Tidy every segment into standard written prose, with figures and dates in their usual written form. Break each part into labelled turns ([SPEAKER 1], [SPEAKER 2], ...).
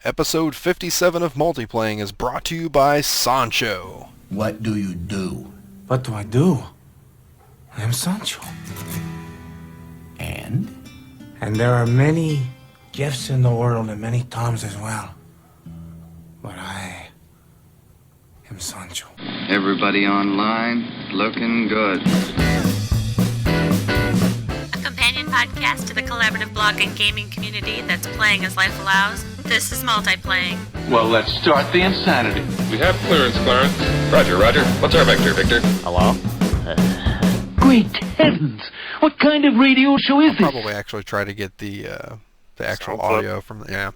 [SPEAKER 1] Episode 57 of Multiplaying is brought to you by Sancho.
[SPEAKER 2] What do you do?
[SPEAKER 3] What do I do? I am Sancho.
[SPEAKER 2] And?
[SPEAKER 3] And there are many gifts in the world and many Toms as well. But I am Sancho.
[SPEAKER 4] Everybody online looking good.
[SPEAKER 5] A companion podcast to the collaborative blog and gaming community that's playing as life allows. This is Multiplaying.
[SPEAKER 6] Well, let's start the insanity.
[SPEAKER 7] We have clearance, Clarence. Roger, Roger. What's our vector, Victor?
[SPEAKER 1] Hello?
[SPEAKER 6] Great heavens! What kind of radio show is this?
[SPEAKER 1] Probably actually try to get the actual audio from the... Yeah,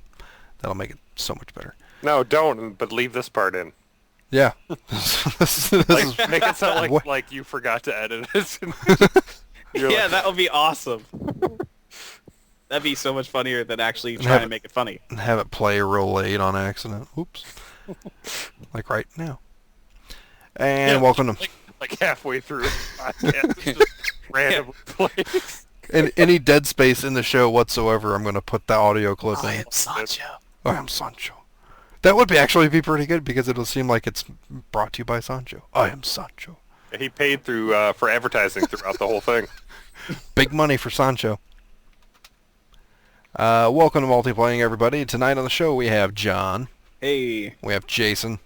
[SPEAKER 1] that'll make it so much better.
[SPEAKER 8] No, don't, but leave this part in.
[SPEAKER 1] Yeah.
[SPEAKER 8] Make it sound like you forgot to edit it.
[SPEAKER 9] Yeah, that would be awesome. That'd be so much funnier than actually trying to make it funny.
[SPEAKER 1] And have it play real late on accident. Oops. Like right now. And welcome to...
[SPEAKER 8] Like halfway through the podcast, it just randomly plays.
[SPEAKER 1] In any dead space in the show whatsoever, I'm going to put the audio clip in.
[SPEAKER 9] I am Sancho.
[SPEAKER 1] I am Sancho. That would actually be pretty good because it'll seem like it's brought to you by Sancho. I am Sancho.
[SPEAKER 8] He paid for advertising throughout the whole thing.
[SPEAKER 1] Big money for Sancho. Welcome to Multiplaying, everybody. Tonight on the show we have John.
[SPEAKER 9] Hey.
[SPEAKER 1] We have Jason.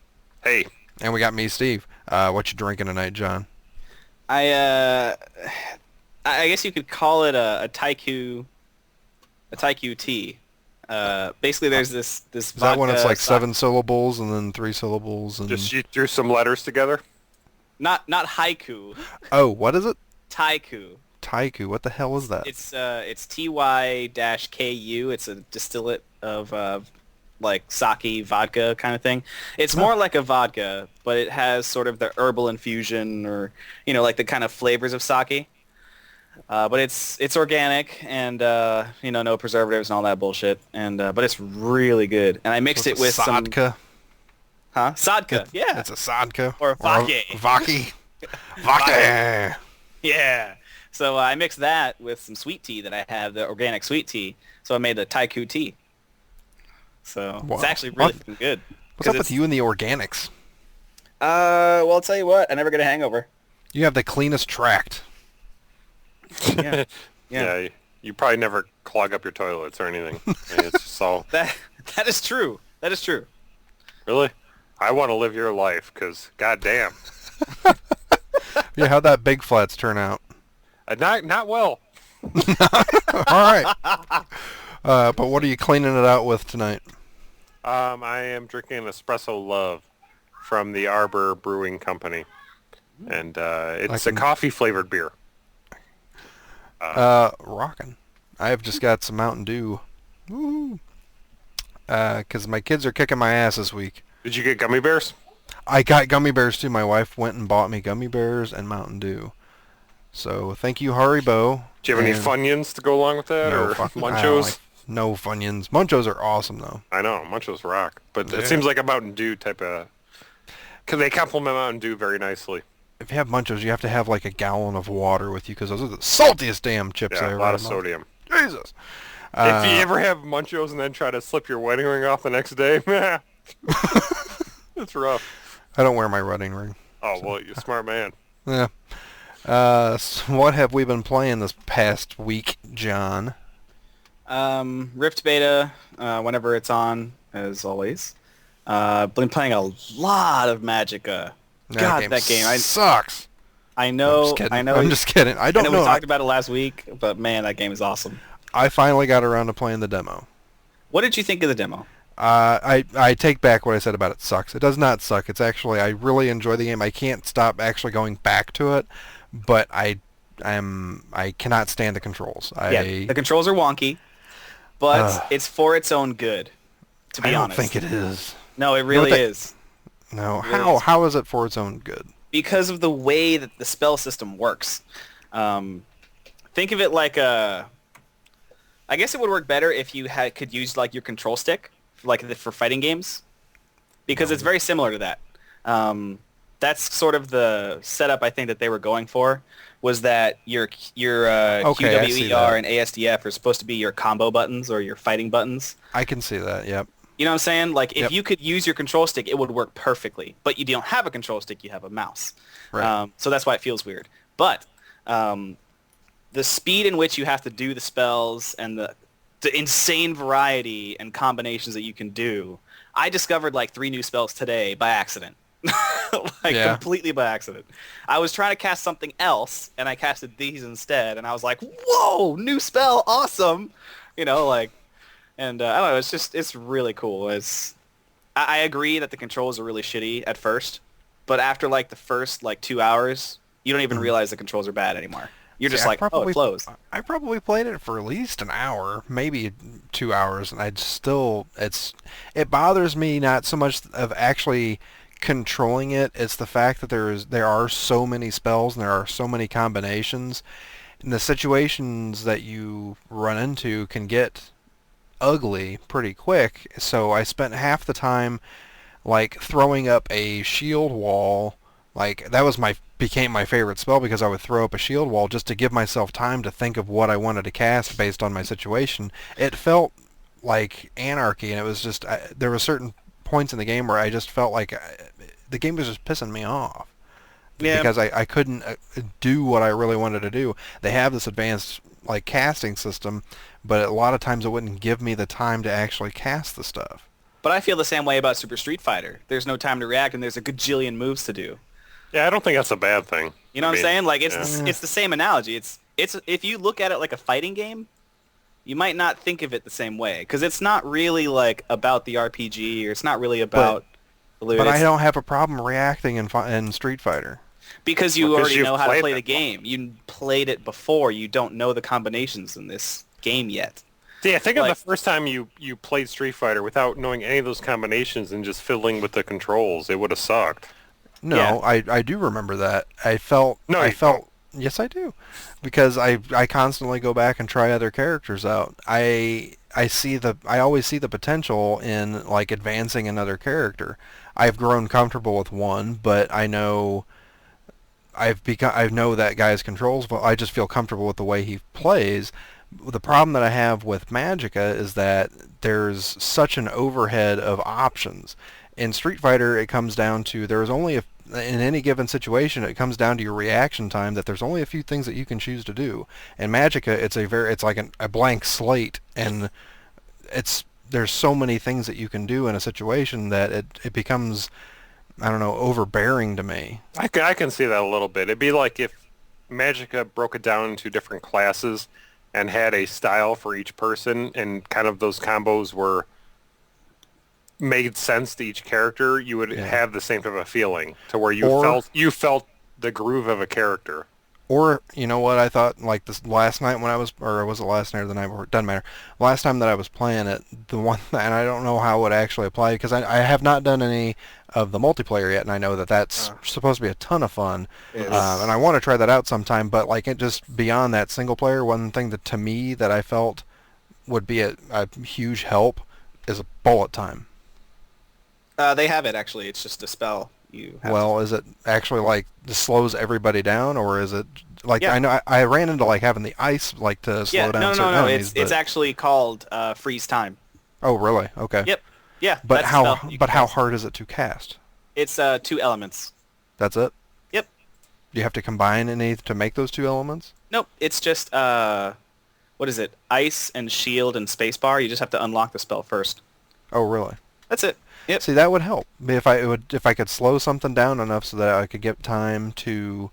[SPEAKER 8] Hey.
[SPEAKER 1] And we got me, Steve. What you drinking tonight, John?
[SPEAKER 9] I guess you could call it a Taiku tea. Basically, there's this
[SPEAKER 1] Is that when it's like
[SPEAKER 9] vodka
[SPEAKER 1] 7 syllables and then 3 syllables? And...
[SPEAKER 8] Just you threw some letters together?
[SPEAKER 9] Not haiku.
[SPEAKER 1] Oh, what is it?
[SPEAKER 9] Taiku.
[SPEAKER 1] Taiku. What the hell is that?
[SPEAKER 9] It's TY-KU. It's a distillate of like sake vodka kind of thing. It's more like a vodka, but it has sort of the herbal infusion or like the kind of flavors of sake. But it's organic and no preservatives and all that bullshit. And but it's really good. And I mixed it with
[SPEAKER 1] Sodka.
[SPEAKER 9] Sodka. Yeah.
[SPEAKER 1] It's a Sodka.
[SPEAKER 9] Or vodka.
[SPEAKER 1] Vodka. Vodka.
[SPEAKER 9] Yeah. So I mixed that with some sweet tea that I have, the organic sweet tea. So I made the Taiku tea. So It's actually really fucking good.
[SPEAKER 1] What's up with you and the organics?
[SPEAKER 9] Well, I'll tell you what. I never get a hangover.
[SPEAKER 1] You have the cleanest tract.
[SPEAKER 9] Yeah.
[SPEAKER 8] Yeah. You probably never clog up your toilets or anything. It's just all...
[SPEAKER 9] That is true. That is true.
[SPEAKER 8] Really? I want to live your life, because goddamn.
[SPEAKER 1] Yeah, how'd that Big Flats turn out?
[SPEAKER 8] Not well.
[SPEAKER 1] All right. But what are you cleaning it out with tonight?
[SPEAKER 8] I am drinking Espresso Love from the Arbor Brewing Company. And it's a coffee-flavored beer.
[SPEAKER 1] Rockin'. I've just got some Mountain Dew. Woo! Because my kids are kicking my ass this week.
[SPEAKER 8] Did you get gummy bears?
[SPEAKER 1] I got gummy bears too. My wife went and bought me gummy bears and Mountain Dew. So thank you, Haribo.
[SPEAKER 8] Do you have any Funyuns to go along with that?
[SPEAKER 1] No,
[SPEAKER 8] or
[SPEAKER 1] Munchos? No Funyuns. Munchos are awesome, though.
[SPEAKER 8] I know. Munchos rock. But it seems like a Mountain Dew type of... Because they complement Mountain Dew very nicely.
[SPEAKER 1] If you have Munchos, you have to have like a gallon of water with you because those are the saltiest damn chips I ever had.
[SPEAKER 8] Yeah, a lot of sodium.
[SPEAKER 1] Jesus.
[SPEAKER 8] If you ever have Munchos and then try to slip your wedding ring off the next day, it's rough.
[SPEAKER 1] I don't wear my wedding ring.
[SPEAKER 8] Oh, well, you're a smart man.
[SPEAKER 1] Yeah. So what have we been playing this past week, John?
[SPEAKER 9] Rift Beta, whenever it's on, as always. Been playing a lot of Magicka. God, that game
[SPEAKER 1] sucks.
[SPEAKER 9] I know.
[SPEAKER 1] I'm just kidding. I don't know.
[SPEAKER 9] We talked about it last week, but man, that game is awesome.
[SPEAKER 1] I finally got around to playing the demo.
[SPEAKER 9] What did you think of the demo?
[SPEAKER 1] I take back what I said about it sucks. It does not suck. It's actually, I really enjoy the game. I can't stop actually going back to it, but I cannot stand the controls.
[SPEAKER 9] The controls are wonky, but it's for its own good, to be honest.
[SPEAKER 1] I don't think it is.
[SPEAKER 9] No, it really is.
[SPEAKER 1] No, how is it for its own good?
[SPEAKER 9] Because of the way that the spell system works. Think of it like a... I guess it would work better if you could use like your control stick, for fighting games, because it's very similar to that. That's sort of the setup I think that they were going for, was that your QWER and ASDF are supposed to be your combo buttons or your fighting buttons.
[SPEAKER 1] I can see that, yep.
[SPEAKER 9] You know what I'm saying? Like, if
[SPEAKER 1] Yep.
[SPEAKER 9] you could use your control stick, it would work perfectly. But you don't have a control stick, you have a mouse.
[SPEAKER 1] Right.
[SPEAKER 9] So that's why it feels weird. But the speed in which you have to do the spells and the insane variety and combinations that you can do, I discovered like 3 new spells today by accident. Completely by accident. I was trying to cast something else, and I casted these instead, and I was like, whoa, new spell, awesome! You know, like, and I don't know, it's really cool. I agree that the controls are really shitty at first, but after like the first like 2 hours, you don't even realize the controls are bad anymore. You're just like, oh, it flows.
[SPEAKER 1] I probably played it for at least an hour, maybe 2 hours, and it bothers me not so much of actually controlling it. It's the fact that there are so many spells and there are so many combinations, and the situations that you run into can get ugly pretty quick. So I spent half the time like throwing up a shield wall. Like that became my favorite spell because I would throw up a shield wall just to give myself time to think of what I wanted to cast based on my situation. It felt like anarchy, and it was just there were certain points in the game where I just felt like the game was just pissing me off.
[SPEAKER 9] Yeah.
[SPEAKER 1] Because I couldn't do what I really wanted to do. They have this advanced like casting system, but a lot of times it wouldn't give me the time to actually cast the stuff.
[SPEAKER 9] But I feel the same way about Super Street Fighter. There's no time to react, and there's a gajillion moves to do.
[SPEAKER 8] Yeah, I don't think that's a bad thing.
[SPEAKER 9] You know what I'm saying? Like, it's the same analogy. It's if you look at it like a fighting game, you might not think of it the same way, because it's not really like about the RPG, or it's not really about.
[SPEAKER 1] But I don't have a problem reacting in Street Fighter.
[SPEAKER 9] Because you already know how to play the game. You played it before. You don't know the combinations in this game yet.
[SPEAKER 8] Yeah, think of the first time you played Street Fighter without knowing any of those combinations and just fiddling with the controls. It would have sucked.
[SPEAKER 1] No,
[SPEAKER 9] Yeah.
[SPEAKER 1] I do remember that. Yes, I do, because I constantly go back and try other characters out. I always see the potential in like advancing another character. I've grown comfortable with one, but I know I know that guy's controls, but I just feel comfortable with the way he plays. The problem that I have with Magicka is that there's such an overhead of options. In Street Fighter, it comes down to in any given situation, it comes down to your reaction time, that there's only a few things that you can choose to do. In Magicka, it's like a blank slate, and there's so many things that you can do in a situation that it becomes, I don't know, overbearing to me.
[SPEAKER 8] I can see that a little bit. It'd be like if Magicka broke it down into different classes and had a style for each person, and kind of those combos made sense to each character. You would have the same type of feeling to where you felt the groove of a character.
[SPEAKER 1] Or, you know what, I thought, like this last night when or was it last night or the night before? It doesn't matter. Last time that I was playing it, and I don't know how it actually applied, because I have not done any of the multiplayer yet, and I know that that's supposed to be a ton of fun, and I want to try that out sometime, but like it just beyond that single player, one thing that to me that I felt would be a huge help is a bullet time.
[SPEAKER 9] They have it, actually. It's just a spell.
[SPEAKER 1] Is it actually like this slows everybody down, or is it like I know I ran into like having the ice like to slow down certain enemies?
[SPEAKER 9] It's actually called freeze time.
[SPEAKER 1] Oh, really? Okay.
[SPEAKER 9] Yep. Yeah.
[SPEAKER 1] But how hard is it to cast?
[SPEAKER 9] It's 2 elements.
[SPEAKER 1] That's it?
[SPEAKER 9] Yep.
[SPEAKER 1] Do you have to combine any to make those 2 elements?
[SPEAKER 9] Nope. It's just what is it? Ice and shield and spacebar. You just have to unlock the spell first.
[SPEAKER 1] Oh, really?
[SPEAKER 9] That's it. Yep.
[SPEAKER 1] See, that would help if I could slow something down enough so that I could get time to.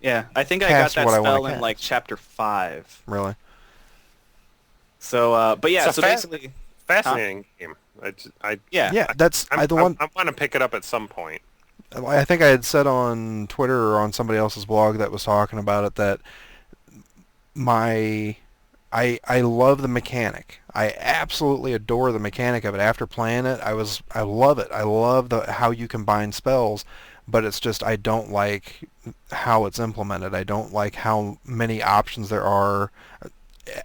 [SPEAKER 9] Yeah, I think I got that spell in like chapter 5.
[SPEAKER 1] Really?
[SPEAKER 9] So, but yeah, so basically,
[SPEAKER 8] fascinating game. I want to pick it up at some point.
[SPEAKER 1] I think I had said on Twitter or on somebody else's blog that was talking about it that I love the mechanic. I absolutely adore the mechanic of it. After playing it, I love it. I love how you combine spells, but it's just I don't like how it's implemented. I don't like how many options there are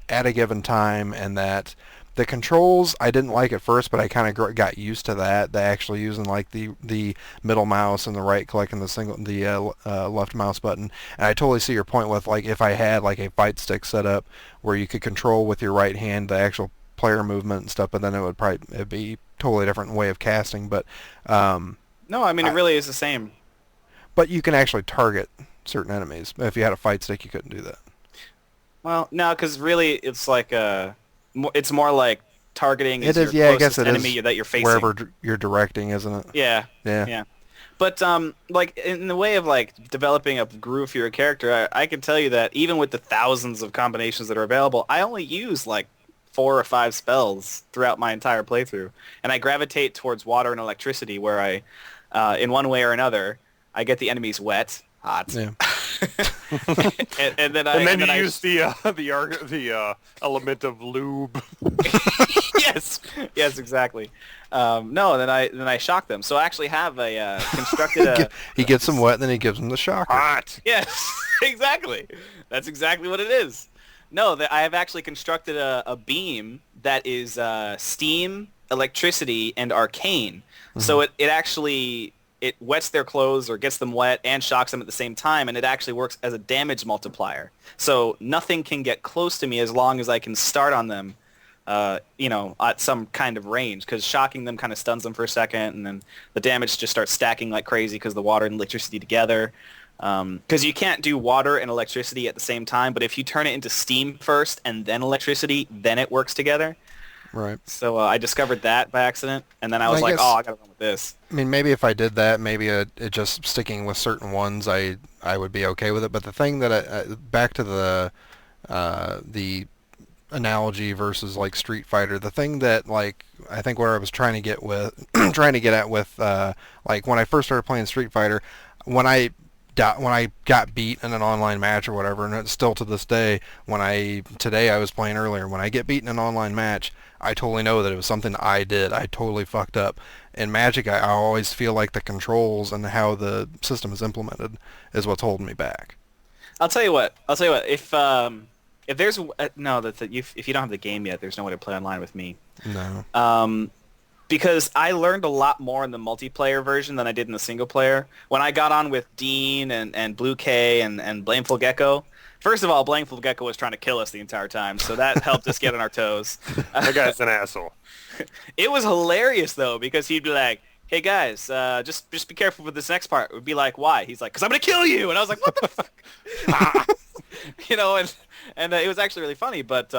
[SPEAKER 1] at a given time, and that the controls I didn't like at first, but I kind of got used to that. They actually using like the middle mouse and the right click and the left mouse button. And I totally see your point with like if I had like a fight stick set up where you could control with your right hand the actual player movement and stuff, but then it'd be totally different way of casting. But
[SPEAKER 9] no, I mean it really is the same.
[SPEAKER 1] But you can actually target certain enemies. If you had a fight stick, you couldn't do that.
[SPEAKER 9] Well, no, because really it's like it's more like targeting.
[SPEAKER 1] It is,
[SPEAKER 9] your
[SPEAKER 1] I guess it
[SPEAKER 9] enemy
[SPEAKER 1] is
[SPEAKER 9] that you're facing.
[SPEAKER 1] wherever you're directing, isn't it?
[SPEAKER 9] Yeah.
[SPEAKER 1] Yeah.
[SPEAKER 9] But like in the way of like developing a groove for your character, I can tell you that even with the thousands of combinations that are available, I only use like 4 or 5 spells throughout my entire playthrough, and I gravitate towards water and electricity, where I, in one way or another, I get the enemies wet, hot.
[SPEAKER 1] Yeah.
[SPEAKER 9] and then
[SPEAKER 8] you use the element of lube.
[SPEAKER 9] yes, exactly. No, then I shock them. So I actually have a constructed.
[SPEAKER 1] He gets them wet, and then he gives them the shocker.
[SPEAKER 8] Hot.
[SPEAKER 9] Yes, exactly. That's exactly what it is. No, I have actually constructed a beam that is steam, electricity, and arcane. Mm-hmm. So it wets their clothes or gets them wet and shocks them at the same time, and it actually works as a damage multiplier. So nothing can get close to me as long as I can start on them, at some kind of range, because shocking them kind of stuns them for a second, and then the damage just starts stacking like crazy because the water and electricity together. Because you can't do water and electricity at the same time, but if you turn it into steam first and then electricity, then it works together.
[SPEAKER 1] Right.
[SPEAKER 9] So I discovered that by accident, and then I was I gotta run with this.
[SPEAKER 1] I mean, maybe if I did that, maybe it just sticking with certain ones, I would be okay with it. But the thing that back to the analogy versus like Street Fighter, the thing that like I think where I was trying to get at with like when I first started playing Street Fighter, when I got beat in an online match or whatever, and it's still to this day, today I was playing earlier, when I get beat in an online match, I totally know that it was something I did. I totally fucked up. In Magic, I always feel like the controls and how the system is implemented is what's holding me back.
[SPEAKER 9] I'll tell you what. If there's if you don't have the game yet, there's no way to play online with me.
[SPEAKER 1] No.
[SPEAKER 9] Because I learned a lot more in the multiplayer version than I did in the single player. When I got on with Dean and Blue K and Blameful Gecko, first of all, Blameful Gecko was trying to kill us the entire time, so that helped us get on our toes.
[SPEAKER 8] That guy's an asshole.
[SPEAKER 9] It was hilarious, though, because he'd be like, hey, guys, just be careful with this next part. It would be like, why? He's like, because I'm going to kill you! And I was like, what the fuck? And it was actually really funny, but...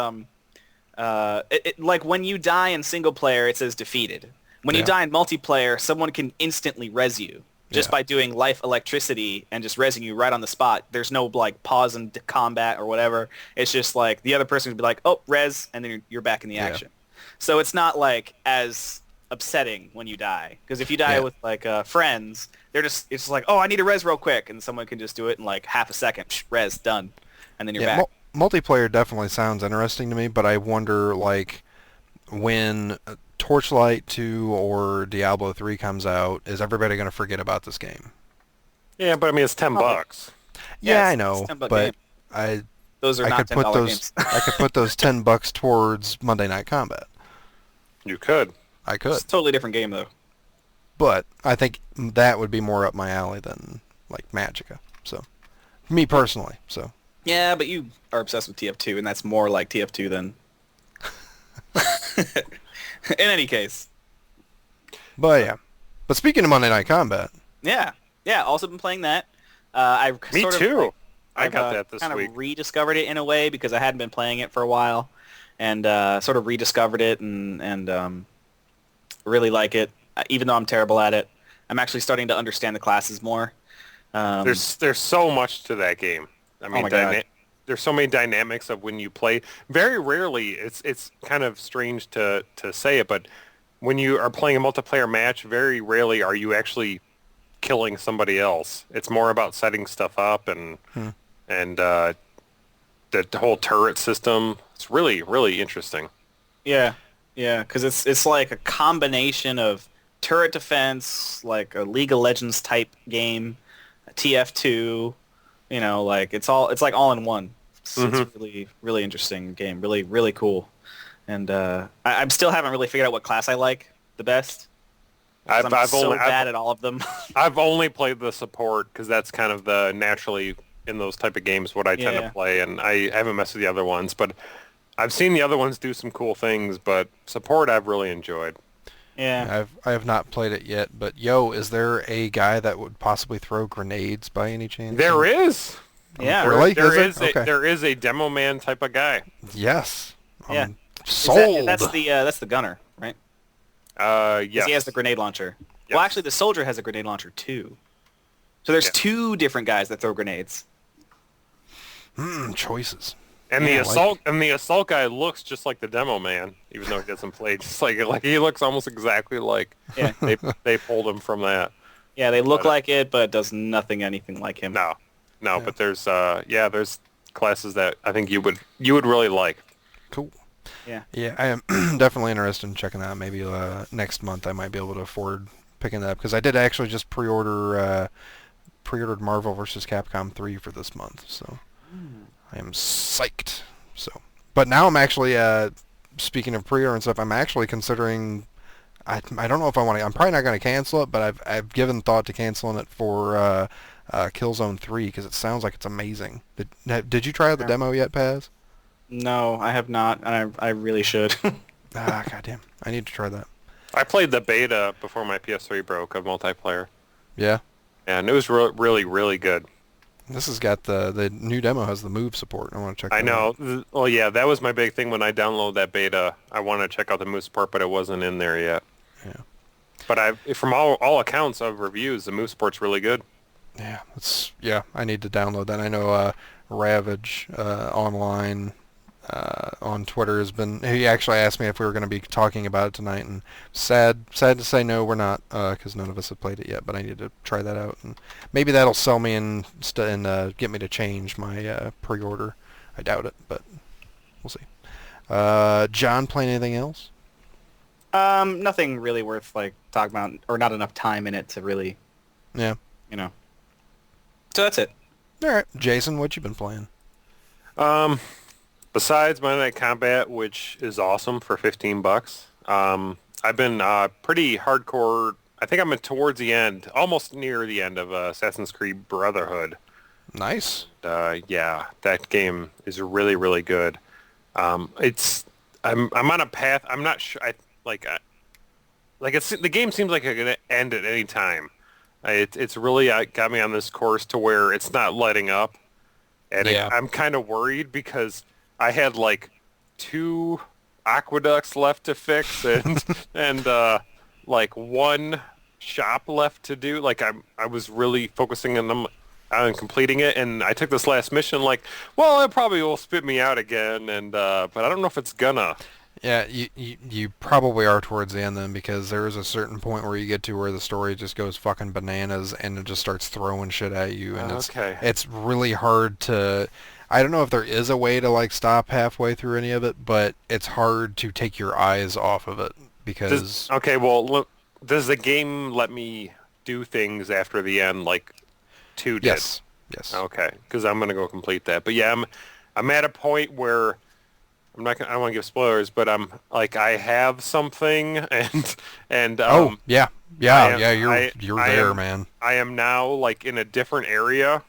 [SPEAKER 9] like when you die in single player, it says defeated. When you die in multiplayer, someone can instantly res you just by doing life electricity and just resing you right on the spot. There's no like pause in combat or whatever. It's just like the other person would be like, oh, res, and then you're back in the action. So it's not like as upsetting when you die, because if you die with like friends, it's just like, oh, I need to res real quick, and someone can just do it in like half a second, res, done, and then you're back.
[SPEAKER 1] Multiplayer definitely sounds interesting to me, but I wonder, like, when Torchlight 2 or Diablo 3 comes out, is everybody going to forget about this game?
[SPEAKER 8] Yeah, but I mean, it's $10.
[SPEAKER 1] Yeah, I know, but
[SPEAKER 9] those are not $10 games.
[SPEAKER 1] I could put those $10 towards Monday Night Combat.
[SPEAKER 8] You could.
[SPEAKER 1] I could.
[SPEAKER 9] It's a totally different game, though.
[SPEAKER 1] But I think that would be more up my alley than, like, Magicka. So, me personally, so...
[SPEAKER 9] Yeah, but you are obsessed with TF2, and that's more like TF2 than... In any case.
[SPEAKER 1] But yeah. But speaking of Monday Night Combat...
[SPEAKER 9] Yeah, also been playing that.
[SPEAKER 8] Me too. I got that this week.
[SPEAKER 9] Kind of rediscovered it in a way, because I hadn't been playing it for a while, and sort of rediscovered it and really like it, even though I'm terrible at it. I'm actually starting to understand the classes more.
[SPEAKER 8] There's so much to that game. I mean, there's so many dynamics of when you play. Very rarely, it's kind of strange to say it, but when you are playing a multiplayer match, very rarely are you actually killing somebody else. It's more about setting stuff up and the whole turret system. It's really, really interesting.
[SPEAKER 9] Yeah, because it's like a combination of turret defense, like a League of Legends type game, a TF2. Like it's like all in one. It's a really, really interesting game. Really, really cool. And I still haven't really figured out what class I like the best. I'm bad at all of them.
[SPEAKER 8] I've only played the support because that's kind of the naturally in those type of games what I tend to play, and I haven't messed with the other ones. But I've seen the other ones do some cool things, but support I've really enjoyed.
[SPEAKER 9] Yeah.
[SPEAKER 1] I have not played it yet, but is there a guy that would possibly throw grenades by any chance?
[SPEAKER 8] There is.
[SPEAKER 9] Yeah.
[SPEAKER 1] Really?
[SPEAKER 8] There is a demo man type of guy.
[SPEAKER 1] Yes.
[SPEAKER 9] Yeah.
[SPEAKER 1] Sold.
[SPEAKER 9] That's the gunner, right?
[SPEAKER 8] Yes.
[SPEAKER 9] He has the grenade launcher.
[SPEAKER 8] Yep.
[SPEAKER 9] Well, actually, the soldier has a grenade launcher too. So there's two different guys that throw grenades.
[SPEAKER 1] Choices.
[SPEAKER 8] And the assault guy looks just like the demo man, even though he doesn't play. Just like he looks almost exactly like they pulled him from that.
[SPEAKER 9] Yeah, they look like it, but it does anything like him.
[SPEAKER 8] No, but there's there's classes that I think you would really like.
[SPEAKER 1] Cool.
[SPEAKER 9] Yeah.
[SPEAKER 1] Yeah, I am definitely interested in checking that out. Maybe next month I might be able to afford picking that up because I did actually just pre-ordered Marvel vs. Capcom 3 for this month, so. I am psyched. So, but now I'm actually speaking of pre-order and stuff. I'm actually considering. I don't know if I want to. I'm probably not going to cancel it, but I've given thought to canceling it for Killzone 3 because it sounds like it's amazing. Did you try out the demo yet, Paz?
[SPEAKER 9] No, I have not, and I really should.
[SPEAKER 1] Goddamn! I need to try that.
[SPEAKER 8] I played the beta before my PS3 broke of multiplayer.
[SPEAKER 1] Yeah.
[SPEAKER 8] And it was really really good.
[SPEAKER 1] This has got the new demo has the move support. I want to check that out.
[SPEAKER 8] I know. Well, yeah, that was my big thing when I downloaded that beta. I wanted to check out the move support, but it wasn't in there yet.
[SPEAKER 1] Yeah.
[SPEAKER 8] But from all accounts of reviews, the move support's really good.
[SPEAKER 1] Yeah, I need to download that. I know Ravage online on Twitter has been. He actually asked me if we were going to be talking about it tonight, and sad to say no, we're not, because none of us have played it yet. But I need to try that out, and maybe that'll sell me and get me to change my pre-order. I doubt it, but we'll see. John, playing anything else?
[SPEAKER 9] Nothing really worth talking about, or not enough time in it to really.
[SPEAKER 1] Yeah.
[SPEAKER 9] So that's it.
[SPEAKER 1] All right, Jason, what you been playing?
[SPEAKER 8] Besides Monday Night Combat, which is awesome for $15, I've been pretty hardcore. I think I'm towards the end, almost near the end of Assassin's Creed Brotherhood.
[SPEAKER 1] Nice.
[SPEAKER 8] Yeah, that game is really really good. I'm on a path. I'm not sure. The game seems like it's gonna end at any time. It's really got me on this course to where it's not letting up, and I'm kind of worried because I had 2 aqueducts left to fix and one shop left to do. I was really focusing on completing it, and I took this last mission it probably will spit me out again, and but I don't know if it's gonna.
[SPEAKER 1] Yeah, you probably are towards the end then, because there is a certain point where you get to where the story just goes fucking bananas and it just starts throwing shit at you, and it's really hard to. I don't know if there is a way to stop halfway through any of it, but it's hard to take your eyes off of it because.
[SPEAKER 8] Does the game let me do things after the end like 2 did?
[SPEAKER 1] Yes.
[SPEAKER 8] Okay, because I'm gonna go complete that. But yeah, I'm at a point where I don't want to give spoilers, but I'm I have something and
[SPEAKER 1] you're there, man.
[SPEAKER 8] I am now in a different area.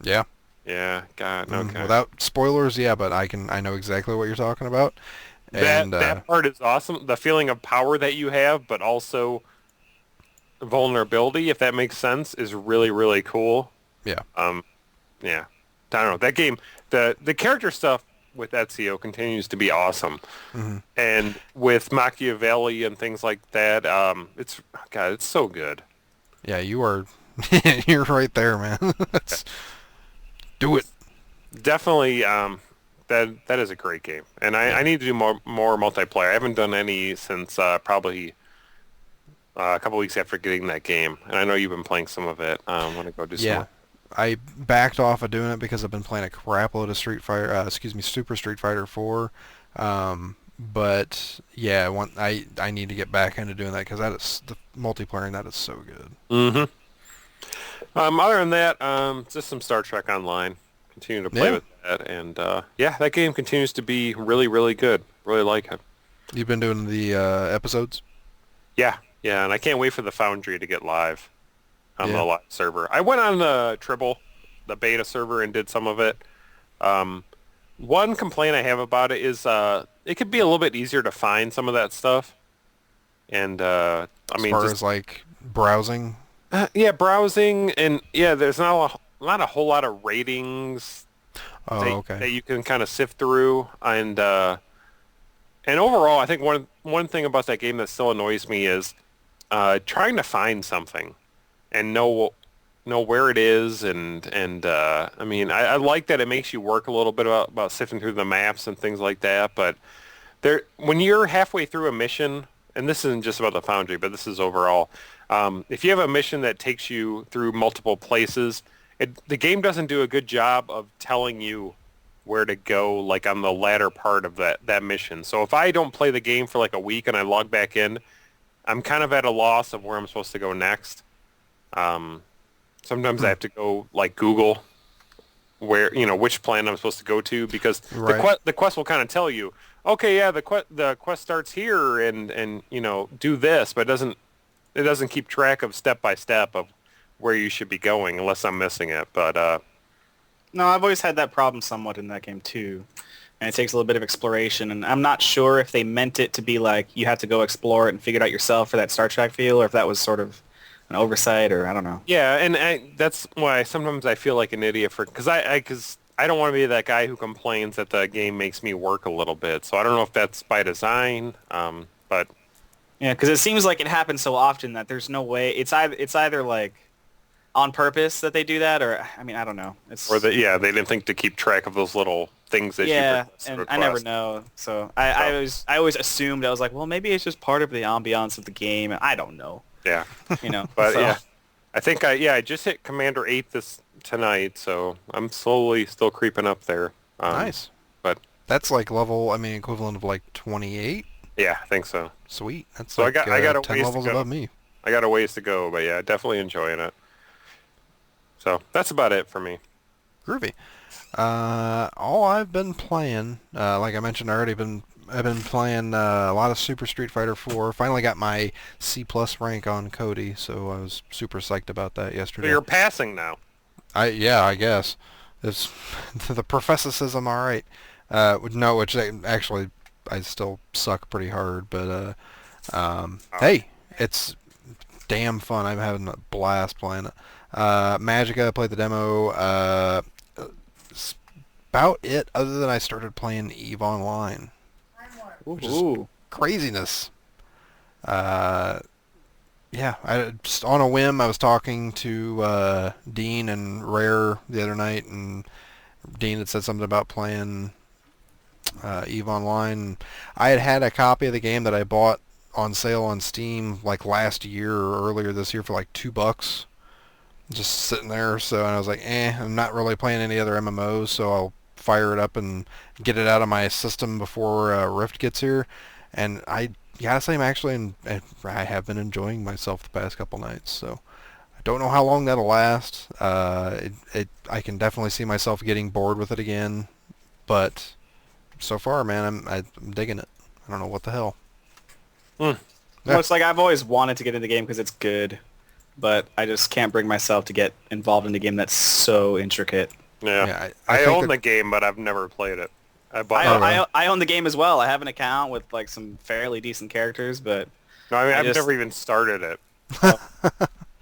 [SPEAKER 1] Yeah.
[SPEAKER 8] Yeah, God, okay.
[SPEAKER 1] Without spoilers, yeah, but I know exactly what you're talking about.
[SPEAKER 8] That part is awesome. The feeling of power that you have, but also vulnerability, if that makes sense, is really, really cool.
[SPEAKER 1] Yeah.
[SPEAKER 8] Yeah. I don't know. That game, the character stuff with Ezio continues to be awesome.
[SPEAKER 1] Mm-hmm.
[SPEAKER 8] And with Machiavelli and things like that, it's so good.
[SPEAKER 1] Yeah, you are you're right there, man. Do it.
[SPEAKER 8] Definitely, that is a great game, and I need to do more multiplayer. I haven't done any since probably a couple weeks after getting that game, and I know you've been playing some of it. I want to go do some more.
[SPEAKER 1] I backed off of doing it because I've been playing a crap load of Super Street Fighter 4. But yeah, I need to get back into doing that because that is the multiplayer, and that is so good.
[SPEAKER 8] Mm-hmm. Other than that, just some Star Trek Online. Continue to play with that, and that game continues to be really, really good. Really like it.
[SPEAKER 1] You've been doing the episodes?
[SPEAKER 8] Yeah, and I can't wait for the Foundry to get live on the live server. I went on the Tribble, the beta server, and did some of it. One complaint I have about it is it could be a little bit easier to find some of that stuff. And I mean,
[SPEAKER 1] as far as like browsing.
[SPEAKER 8] Yeah, browsing, and yeah, there's not a whole lot of ratings that you can kind of sift through, and overall, I think one thing about that game that still annoys me is trying to find something and know where it is, and I mean, I like that it makes you work a little bit about sifting through the maps and things like that, but when you're halfway through a mission, and this isn't just about the Foundry, but this is overall, if you have a mission that takes you through multiple places, the game doesn't do a good job of telling you where to go, like on the latter part of that mission. So if I don't play the game for like a week and I log back in, I'm kind of at a loss of where I'm supposed to go next. Sometimes I have to go like Google where, which planet I'm supposed to go to, because the quest will kind of tell you, okay, yeah, the quest starts here and do this, but it doesn't keep track of step by step of where you should be going unless I'm missing it. But
[SPEAKER 9] no, I've always had that problem somewhat in that game too, and it takes a little bit of exploration. And I'm not sure if they meant it to be like you have to go explore it and figure it out yourself for that Star Trek feel, or if that was sort of an oversight, or I don't know.
[SPEAKER 8] Yeah, and that's why sometimes I feel like an idiot because I don't want to be that guy who complains that the game makes me work a little bit. So I don't know if that's by design, but
[SPEAKER 9] yeah, because it seems like it happens so often that there's no way it's either like on purpose that they do that, or I mean, I don't know.
[SPEAKER 8] They didn't think to keep track of those little things that
[SPEAKER 9] and I never know. So I always assumed, I was like, well, maybe it's just part of the ambiance of the game, and I don't know.
[SPEAKER 8] Yeah, but yeah, I think I just hit Commander 8 tonight, so I'm slowly still creeping up there.
[SPEAKER 1] Nice,
[SPEAKER 8] but
[SPEAKER 1] that's like level, I mean, equivalent of like 28.
[SPEAKER 8] Yeah, I think so.
[SPEAKER 1] Sweet. That's
[SPEAKER 8] so
[SPEAKER 1] like
[SPEAKER 8] I got a
[SPEAKER 1] 10
[SPEAKER 8] ways
[SPEAKER 1] levels
[SPEAKER 8] to go.
[SPEAKER 1] above me.
[SPEAKER 8] I got a ways to go, but yeah, definitely enjoying it. So that's about it for me.
[SPEAKER 1] Groovy. All I've been playing, like I mentioned, I've been playing a lot of Super Street Fighter 4. Finally got my C+ rank on Cody, so I was super psyched about that yesterday.
[SPEAKER 8] So you're passing now.
[SPEAKER 1] I guess. It's the professoricism, all right. No, which actually I still suck pretty hard, but hey, it's damn fun. I'm having a blast playing it. Magicka, I played the demo. About it, other than I started playing EVE Online, which is craziness. Yeah, I just on a whim, I was talking to Dean and Rare the other night, and Dean had said something about playing EVE Online. I had a copy of the game that I bought on sale on Steam like last year or earlier this year for like $2. Just sitting there, and I was like, I'm not really playing any other MMOs, so I'll fire it up and get it out of my system before Rift gets here. And I gotta say, I have been enjoying myself the past couple nights, so I don't know how long that'll last. I can definitely see myself getting bored with it again, but so far, man, I'm digging it. I don't know what the hell.
[SPEAKER 9] Well, it's like I've always wanted to get into the game because it's good, but I just can't bring myself to get involved in a game that's so intricate.
[SPEAKER 8] Yeah, I own the game, but I've never played it.
[SPEAKER 9] I own the game as well. I have an account with like some fairly decent characters, but
[SPEAKER 8] no, I've never even started it.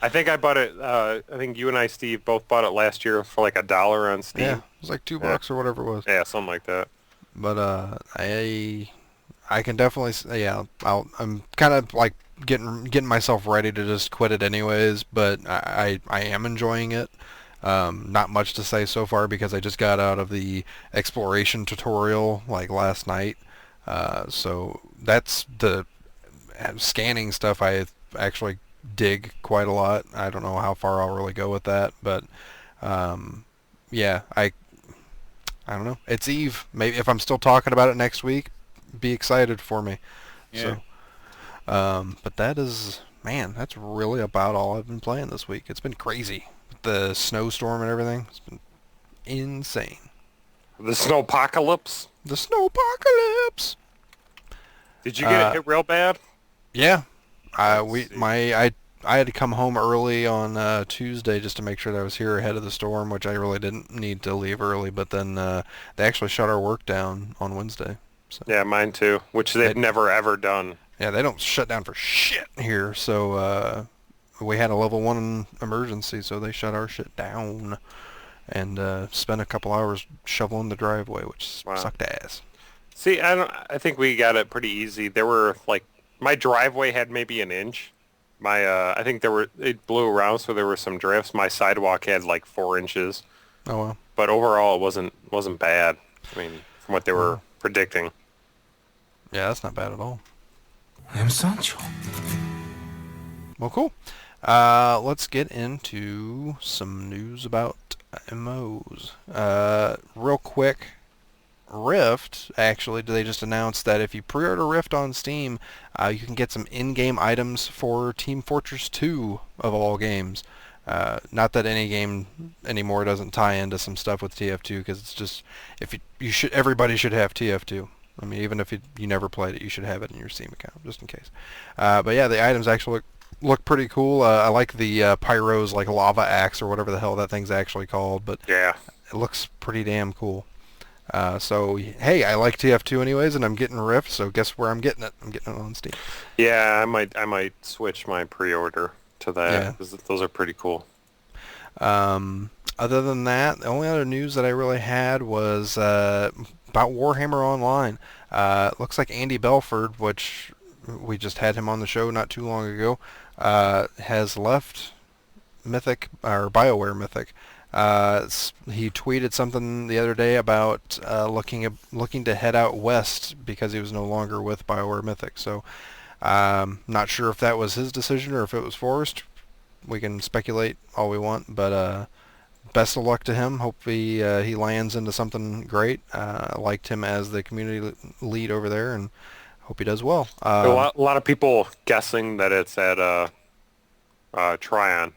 [SPEAKER 8] I think I bought it. I think you and I, Steve, both bought it last year for like $1 on Steam.
[SPEAKER 1] Yeah, it was like $2 or whatever it was.
[SPEAKER 8] Yeah, something like that.
[SPEAKER 1] But I can definitely, I'm kind of like getting myself ready to just quit it anyways, but I am enjoying it. Not much to say so far because I just got out of the exploration tutorial like last night. So that's the scanning stuff I actually dig quite a lot. I don't know how far I'll really go with that, but yeah, I don't know. It's EVE. Maybe if I'm still talking about it next week, be excited for me.
[SPEAKER 9] Yeah.
[SPEAKER 1] So, but that's really about all I've been playing this week. It's been crazy. The snowstorm and everything. It's been insane.
[SPEAKER 8] The snowpocalypse?
[SPEAKER 1] The snowpocalypse!
[SPEAKER 8] Did you get it hit real bad?
[SPEAKER 1] Yeah. I I had to come home early on Tuesday just to make sure that I was here ahead of the storm, which I really didn't need to leave early. But then they actually shut our work down on Wednesday. So
[SPEAKER 8] Yeah, mine too, which they've never ever done.
[SPEAKER 1] yeah, they don't shut down for shit here. So we had a level 1 emergency, so they shut our shit down and spent a couple hours shoveling the driveway, which sucked ass.
[SPEAKER 8] See, I think we got it pretty easy. There were like my driveway had maybe an inch. I think it blew around, so there were some drifts. My sidewalk had like 4 inches.
[SPEAKER 1] Oh well.
[SPEAKER 8] But overall, it wasn't bad. I mean, from what they were predicting.
[SPEAKER 1] Yeah, that's not bad at all.
[SPEAKER 3] I'm Sancho.
[SPEAKER 1] Well, cool. Let's get into some news about MMOs. Real quick, Rift, actually, they just announced that if you pre-order Rift on Steam, you can get some in-game items for Team Fortress 2 of all games. Not that any game anymore doesn't tie into some stuff with TF2, because it's just everybody should have TF2. I mean, even if you never played it, you should have it in your Steam account, just in case. But yeah, the items actually look pretty cool. I like the Pyro's like lava axe or whatever the hell that thing's actually called, but
[SPEAKER 8] yeah,
[SPEAKER 1] it looks pretty damn cool. So hey, I like TF2 anyways, and I'm getting Rift, so guess where I'm getting it? I'm getting it on Steam.
[SPEAKER 8] Yeah, I might switch my pre-order to that, because those are pretty cool.
[SPEAKER 1] Other than that, the only other news that I really had was about Warhammer Online. Looks like Andy Belford, which we just had him on the show not too long ago, has left Mythic, or BioWare Mythic. He tweeted something the other day about looking to head out west because he was no longer with BioWare Mythic. So not sure if that was his decision or if it was forced. We can speculate all we want, but best of luck to him. Hope he lands into something great. Liked him as the community lead over there, and hope he does well.
[SPEAKER 8] A lot of people guessing that it's at Tryon.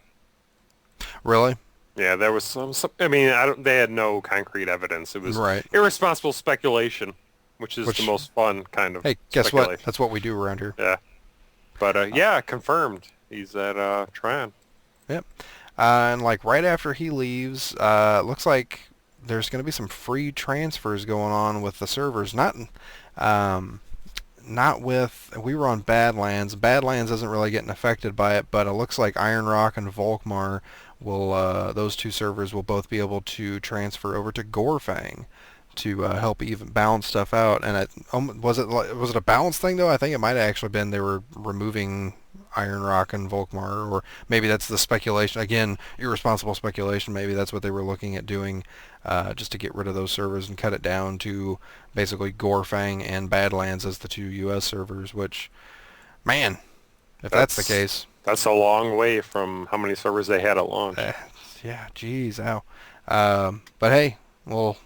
[SPEAKER 1] Really?
[SPEAKER 8] Yeah, there was some I mean, they had no concrete evidence. It was irresponsible speculation, which is the most fun kind of.
[SPEAKER 1] Hey, guess what? That's what we do around here.
[SPEAKER 8] Yeah, but yeah, confirmed. He's at Tryon.
[SPEAKER 1] Yep. And like right after he leaves, looks like there's going to be some free transfers going on with the servers. Not with, we were on Badlands. Badlands isn't really getting affected by it, but it looks like Iron Rock and Volkmar will, those two servers will both be able to transfer over to Gorfang to help even balance stuff out. And was it a balance thing though? I think it might have actually been they were removing Iron Rock and Volkmar, or maybe that's the speculation. Again, irresponsible speculation. Maybe that's what they were looking at doing, just to get rid of those servers and cut it down to basically Gorfang and Badlands as the two U.S. servers, which, man, if that's the case.
[SPEAKER 8] That's a long way from how many servers they had at launch.
[SPEAKER 1] Yeah, geez, ow. But hey, we'll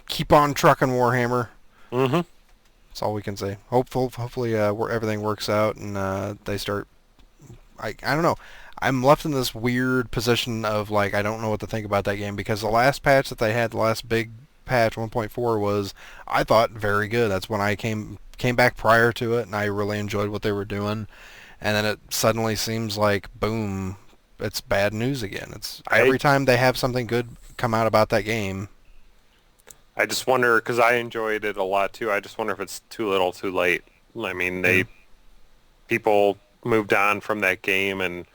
[SPEAKER 1] keep on trucking Warhammer.
[SPEAKER 8] Mm-hmm.
[SPEAKER 1] That's all we can say. Hopefully everything works out and they start. I don't know. I'm left in this weird position of like I don't know what to think about that game, because the last patch that they had, the last big patch 1.4, was, I thought, very good. That's when I came back prior to it, and I really enjoyed what they were doing. And then it suddenly seems like boom, it's bad news again. It's every time they have something good come out about that game.
[SPEAKER 8] I just wonder, because I enjoyed it a lot too, I just wonder if it's too little too late. I mean, people moved on from that game and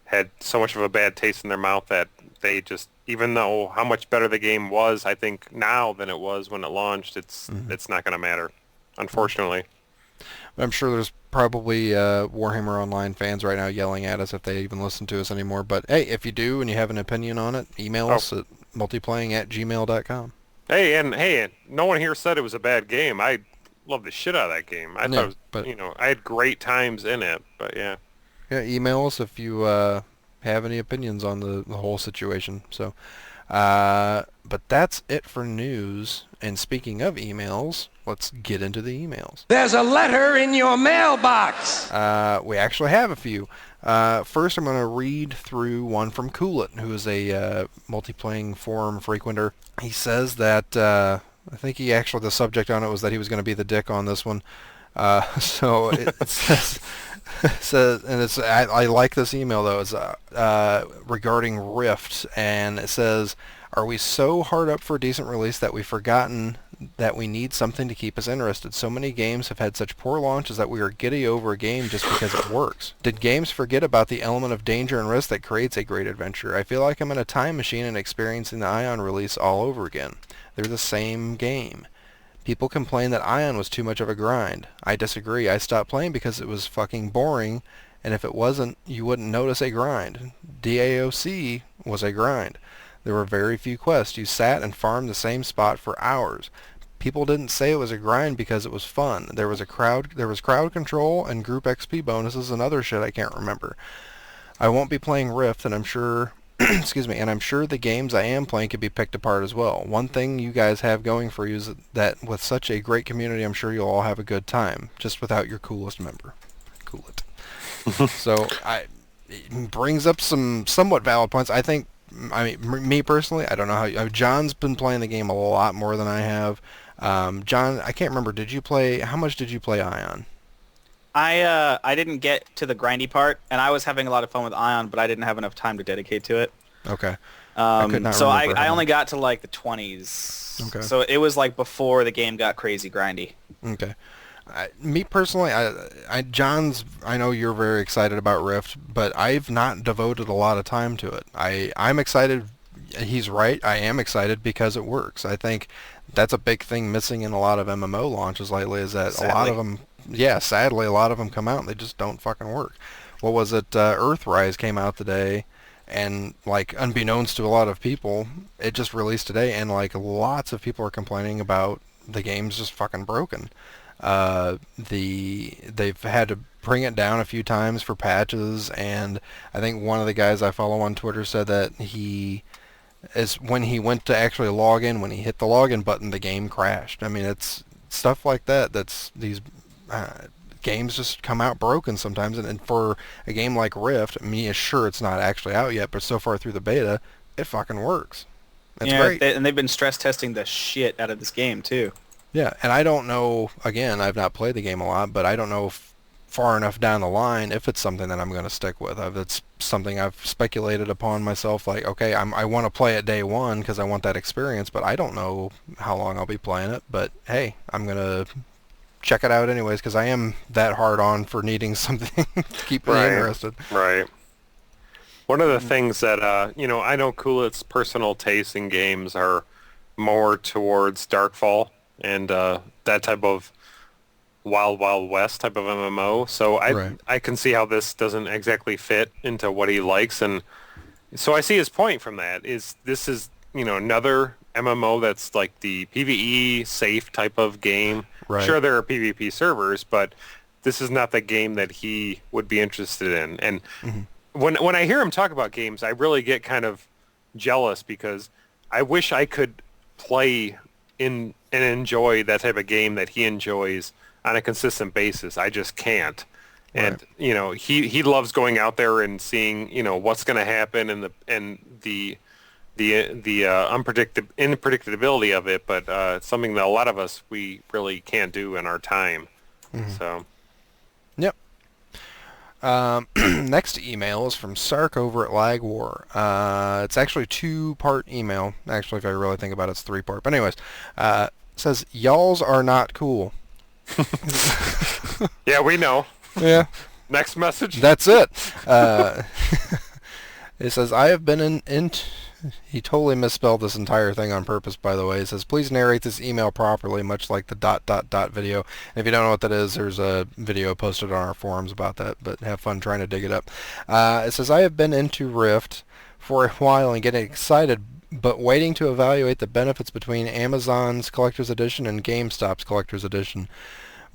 [SPEAKER 8] had so much of a bad taste in their mouth that they just, even though how much better the game was, I think now than it was when it launched, it's not going to matter, unfortunately.
[SPEAKER 1] I'm sure there's probably Warhammer Online fans right now yelling at us if they even listen to us anymore. But hey, if you do and you have an opinion on it, email us at multiplaying@gmail.com.
[SPEAKER 8] Hey, no one here said it was a bad game. I love the shit out of that game. I thought it was, I had great times in it, but yeah.
[SPEAKER 1] Yeah, email us if you have any opinions on the whole situation. So, but that's it for news. And speaking of emails, let's get into the emails.
[SPEAKER 2] There's a letter in your mailbox.
[SPEAKER 1] We actually have a few. First, I'm going to read through one from Coolit, who is a Multiplaying forum frequenter. He says that, I think the subject on it was that he was going to be the dick on this one. So it says, says, and I like this email though. It's regarding Rift, and it says, "Are we so hard up for a decent release that we've forgotten that we need something to keep us interested? So many games have had such poor launches that we are giddy over a game just because it works. Did games forget about the element of danger and risk that creates a great adventure? I feel like I'm in a time machine and experiencing the Ion release all over again. They're the same game. People complain that Ion was too much of a grind. I disagree. I stopped playing because it was fucking boring, and if it wasn't, you wouldn't notice a grind. DAOC was a grind. There were very few quests. You sat and farmed the same spot for hours. People didn't say it was a grind because it was fun. There was crowd control and group XP bonuses and other shit I can't remember. I won't be playing Rift, and I'm sure excuse me, and I'm sure the games I am playing can be picked apart as well. One thing you guys have going for you is that with such a great community, I'm sure you'll all have a good time, just without your coolest member. Cool it. So it brings up some somewhat valid points. I think, me personally, I don't know how John's been playing the game a lot more than I have. John, I can't remember. How much did you play Ion?
[SPEAKER 9] I didn't get to the grindy part, and I was having a lot of fun with Ion, but I didn't have enough time to dedicate to it.
[SPEAKER 1] Okay.
[SPEAKER 9] I only got to like the 20s. Okay. So it was like before the game got crazy grindy.
[SPEAKER 1] Okay. Me personally, I know you're very excited about Rift, but I've not devoted a lot of time to it. I'm excited. He's right. I am excited because it works. I think that's a big thing missing in a lot of MMO launches lately is that a lot of them, sadly, a lot of them come out and they just don't fucking work. What was it? Earthrise came out today, and like unbeknownst to a lot of people, it just released today, and like lots of people are complaining about the game's just fucking broken. They've had to bring it down a few times for patches, and I think one of the guys I follow on Twitter said that when he went to actually log in, when he hit the login button, the game crashed. I mean, it's stuff like that. That's these games just come out broken sometimes, and for a game like Rift, sure it's not actually out yet, but so far through the beta, it fucking works. It's great.
[SPEAKER 9] And they've been stress testing the shit out of this game too.
[SPEAKER 1] Yeah, and I don't know, again, I've not played the game a lot, but I don't know far enough down the line if it's something that I'm going to stick with. It's something I've speculated upon myself, like, okay, I want to play it day one because I want that experience, but I don't know how long I'll be playing it. But hey, I'm going to check it out anyways because I am that hard on for needing something to keep me interested.
[SPEAKER 8] Right. One of the things that, I know Coolett's personal tastes in games are more towards Darkfall and that type of Wild Wild West type of MMO. So I can see how this doesn't exactly fit into what he likes, and so I see his point from that. This is another MMO that's like the PvE safe type of game. Right. Sure, there are PvP servers, but this is not the game that he would be interested in. And when I hear him talk about games, I really get kind of jealous because I wish I could play in and enjoy that type of game that he enjoys on a consistent basis. I just can't. Right. And he loves going out there and seeing what's going to happen and the unpredictability of it, but it's something that a lot of us we really can't do in our time. So
[SPEAKER 1] yep. Next email is from Sark over at Lag War. It's actually a 2-part email. Actually, if I really think about it, it's 3-part. But anyways, it says, "Y'alls are not cool."
[SPEAKER 8] Yeah, we know.
[SPEAKER 1] Yeah.
[SPEAKER 8] Next message.
[SPEAKER 1] That's it. It says, "I have been in He totally misspelled this entire thing on purpose, by the way. It says, "Please narrate this email properly, much like the ... video." And if you don't know what that is, there's a video posted on our forums about that, but have fun trying to dig it up. It says, "I have been into Rift for a while and getting excited, but waiting to evaluate the benefits between Amazon's Collector's Edition and GameStop's Collector's Edition.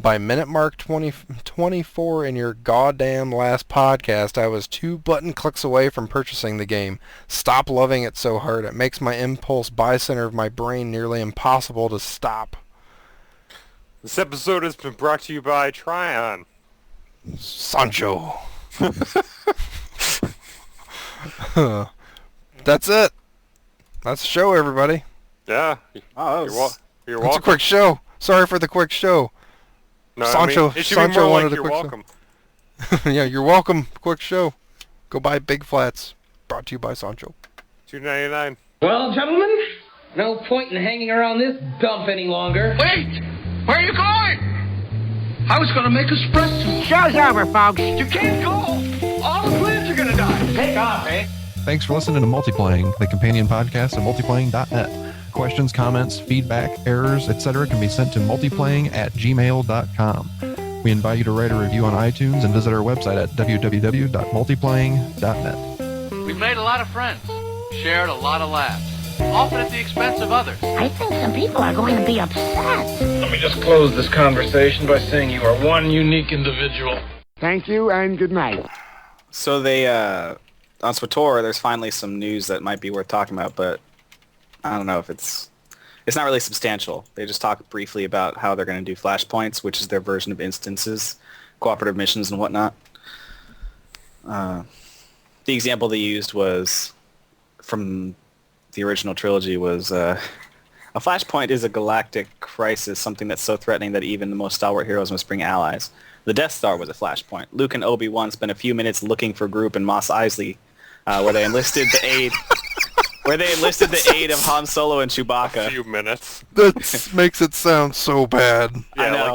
[SPEAKER 1] By minute mark 24 in your goddamn last podcast, I was 2 button clicks away from purchasing the game. Stop loving it so hard. It makes my impulse buy center of my brain nearly impossible to stop."
[SPEAKER 8] This episode has been brought to you by Tryon.
[SPEAKER 1] Sancho. That's it. That's the show, everybody.
[SPEAKER 8] Yeah.
[SPEAKER 9] Oh,
[SPEAKER 8] you're welcome.
[SPEAKER 1] It's a quick show. Sorry for the quick show.
[SPEAKER 8] No,
[SPEAKER 1] Sancho,
[SPEAKER 8] it should
[SPEAKER 1] Sancho
[SPEAKER 8] be more
[SPEAKER 1] wanted
[SPEAKER 8] like
[SPEAKER 1] a
[SPEAKER 8] you're
[SPEAKER 1] quick
[SPEAKER 8] welcome.
[SPEAKER 1] Yeah, you're welcome. Quick show. Go buy Big Flats. Brought to you by Sancho.
[SPEAKER 8] $2.99.
[SPEAKER 2] Well, gentlemen, no point in hanging around this dump any longer.
[SPEAKER 10] Wait! Where are you going? I was gonna make espresso.
[SPEAKER 2] Show's over, folks.
[SPEAKER 10] You can't go! All the plants are gonna die.
[SPEAKER 2] Take off, eh?
[SPEAKER 11] Thanks for listening to Multiplaying, the companion podcast at multiplaying.net. Questions, comments, feedback, errors, etc. can be sent to multiplaying@gmail.com. We invite you to write a review on iTunes and visit our website at www.multiplaying.net.
[SPEAKER 12] We've made a lot of friends, shared a lot of laughs, often at the expense of others.
[SPEAKER 13] I think some people are going to be upset.
[SPEAKER 14] Let me just close this conversation by saying you are one unique individual.
[SPEAKER 13] Thank you and good night.
[SPEAKER 9] So they, on SWTOR, there's finally some news that might be worth talking about, but I don't know if it's not really substantial. They just talk briefly about how they're going to do flashpoints, which is their version of instances, cooperative missions and whatnot. The example they used was from the original trilogy was a flashpoint is a galactic crisis, something that's so threatening that even the most stalwart heroes must bring allies. The Death Star was a flashpoint. Luke and Obi-Wan spent a few minutes looking for group in Mos Eisley, where they enlisted the aid of Han Solo and Chewbacca.
[SPEAKER 8] A few minutes.
[SPEAKER 1] That makes it sound so bad.
[SPEAKER 8] Yeah,
[SPEAKER 9] I know.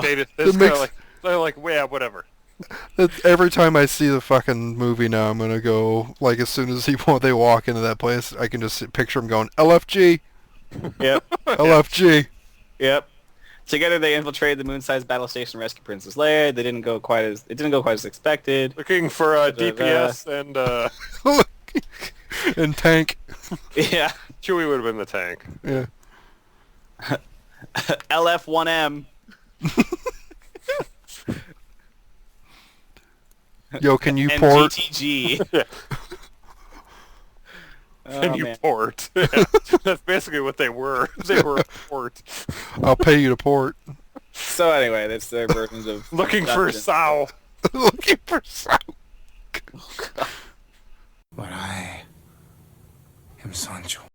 [SPEAKER 8] like they're like, yeah, whatever.
[SPEAKER 1] Every time I see the fucking movie now, I'm gonna go, like, as soon as they walk into that place, I can just picture them going, LFG!
[SPEAKER 9] Yep.
[SPEAKER 1] LFG!
[SPEAKER 9] Yep. Together they infiltrated the moon-sized battle station and rescued Princess Leia. It didn't go quite as expected.
[SPEAKER 8] Looking for DPS and
[SPEAKER 1] and tank.
[SPEAKER 9] Yeah.
[SPEAKER 8] Chewie would have been the tank.
[SPEAKER 1] Yeah.
[SPEAKER 9] LF1M.
[SPEAKER 1] Yo, can you
[SPEAKER 9] and
[SPEAKER 1] port?
[SPEAKER 9] GTG.
[SPEAKER 8] Yeah.
[SPEAKER 9] Can
[SPEAKER 8] you port? Yeah. That's basically what they were. They were a port.
[SPEAKER 1] I'll pay you to port.
[SPEAKER 9] So anyway, that's their versions of
[SPEAKER 8] looking for Sao.
[SPEAKER 1] Looking for Sao.
[SPEAKER 3] But I am Sancho.